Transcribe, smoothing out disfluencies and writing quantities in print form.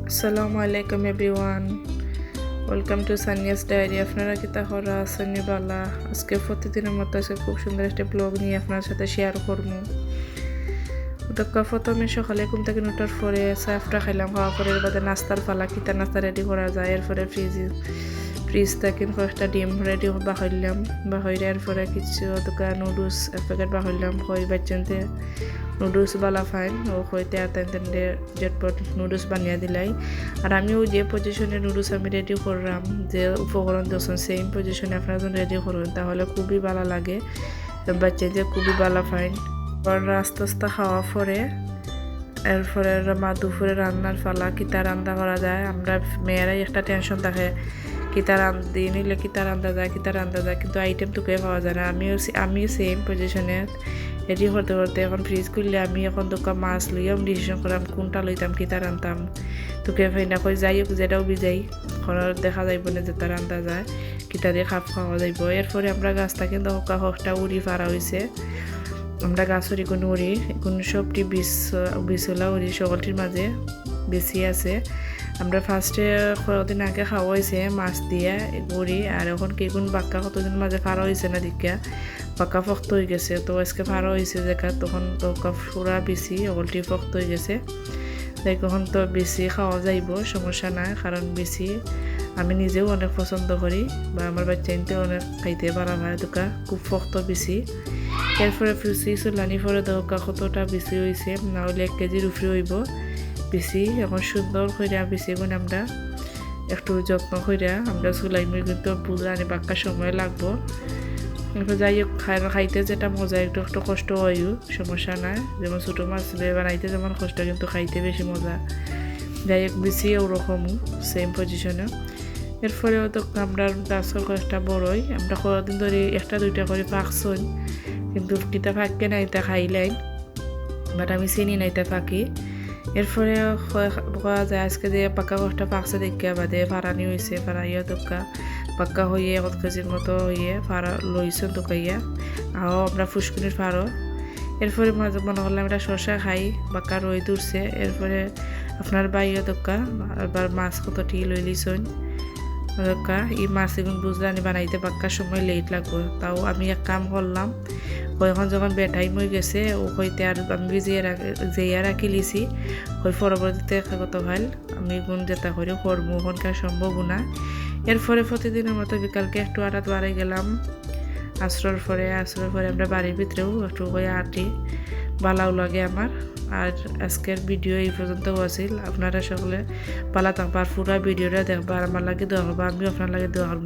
আসসালামু আলাইকুম everyone, welcome to Sania's diary. আপনারা কিতা হরা সানি বালা। আজকে প্রতিদিনের মতো আজকে খুব সুন্দর একটা ব্লগ নিয়ে আপনার সাথে শেয়ার করবো। তো প্রথমে সকালে ঘুম থেকে ওঠার পরে চাফটা খাইলাম, খাওয়া পরে বাদে নাস্তার পালা, কিতা নাস্তা রেডি করা যায়। এরপরে ফ্রিজ থেকে কয়েকটা ডিম রেডি বাহাইলাম, বাহাইরে এরপরে কিছু দোকান নুডলস এক প্যাকেট বাহাইলাম। হই বাচ্চানতে নুডলস বালা ফাইন ও হইতে আতেন জটপট নুডলস বানিয়ে দিলাই। আর আমিও যে পজিশনে নুডলস আমি রেডি করলাম, যে উপকরণ দিয়েছেন সেম পজিশনে আপনারা যখন রেডি করবেন তাহলে খুবই ভালো লাগে, বাচ্চাদের খুবই ভালো ফাইন। আস্তে আস্তে খাওয়া পরে এরপরে মা দুপুরে রান্নার পালা, কিতা রান্না করা যায়। আমরা মেয়েরাই একটা টেনশন থাকে, কিতা রান্ধি নিলে কিতা রান্ধা যায়, কিন্তু আইটেম তোকে পাওয়া যায় না। আমিও সেম পজিশনে রেডি করতে করতে এখন ফ্রিজ খুললে আমি এখন দোকান মাছ লইয়াম ডিসিশন করলাম কোনটা লইতাম, কিতা রান্তাম। তোকে ফাইনা কই যাই হোক যেটাও বিজাই ঘরের দেখা যাইব না যেটা রান্ধা যায়, কিতা দিয়ে খাপ খাওয়া যাইব। এরপরে আমরা গাছটা কিন্তু হকটা উড়ি পারা হয়েছে। আমরা গাছর কোনো উড়ি কোনো সবটি বিছলা উড়ি সকলটির মাঝে বেশি আছে। আমরা ফার্স্টে কয়েকদিন আগে খাওয়া হয়েছে মাছ দিয়ে গুড়ি, আর এখন কেগুন বাক্কা কতদিন মাঝে ফাড়া হয়েছে না দিকা বাক্কা ফক্ত হয়ে গেছে। তো আজকে ফাড়া হয়েছে দেখা তখন তো পুরা বেশি ওগলটি ফক্ত হয়ে গেছে। তাই কখন তো বেশি খাওয়া যাইব, সমস্যা নাই, কারণ বেশি আমি নিজেও অনেক পছন্দ করি বা আমার বাচ্চাইনতেও অনেক খাইতে পারা হয়। দোকা খুব ফক্ত বেশি। এরপরে ফুসি চুলানি পরে দোকা কতটা বেশি হয়েছে, না হলে 1 কেজির উপরে হইব বেশি। এখন সুন্দর করে বেশি গুণ আমরা একটু যত্ন করে আমরা চুলাই মুই কিন্তু বুঝে আনি বাক্কা সময় লাগবো। এরপর যাই হোক খাইতে যেটা মজা, একটু একটু কষ্ট হয়ও, সমস্যা নাই। যেমন ছোটো মাছ বানাইতে যেমন কষ্ট, কিন্তু খাইতে বেশি মজা। যাই হোক বেশি ওরকমও সেম পজিশনে। এরপরেও তো আমরা গাছের কয়েকটা বড়ই আমরা কয়েকদিন ধরে 1-2টা করে পাকছই, কিন্তু কিতা ফাঁককে নাইতা খাইলাই, বাট আমি চিনি নাইতা ফাঁকি। এরপরে কোয়া যায় আজকে যে পাক্কা কষ্টা পাকছে দেখিয়া বাদে ফাড়ানি হয়েছে, ফাড়াইয়া দোকা পাক্কা হইয়ে 1 কেজির মতো হইয়ে ফাড়া লইছেন দোকাইয়া আও আমরা ফুসকুনির ফাড়ো। এরপরে মাঝে মনে করলাম এটা শসা খাই, বাক্কা রই দূরছে। এরপরে আপনার বাইয়া দোকা আবার মাছ কতটি লই লিছন দোকা এই মাছ এগুন বুঝলানি বানাইতে বাক্কা সময় লেট লাগবে। তাও আমি এক কাম করলাম, এখন যখন বেটাই মই গেছে ও হইতে আর আমি যেইয়া রাখি লিছি ওই পরবর্তীতে কত ভাল আমি গুণ যেটা করি করবো, ওখানকার সম্ভব না। এরপরে প্রতিদিনের মতো বিকালকে একটু আটাত বাড়াই গেলাম আসরের পরে আমরা বাড়ির ভিতরেও একটু হয়ে আটি বালাও লাগে আমার। আর আজকের ভিডিও এই পর্যন্ত আছিল। আপনারা সকলে পালা থাকবার পুরা ভিডিওটা দেখবার, আমার লাগে দোয়া করবা, আমিও আপনার লাগে দোয়া করবো।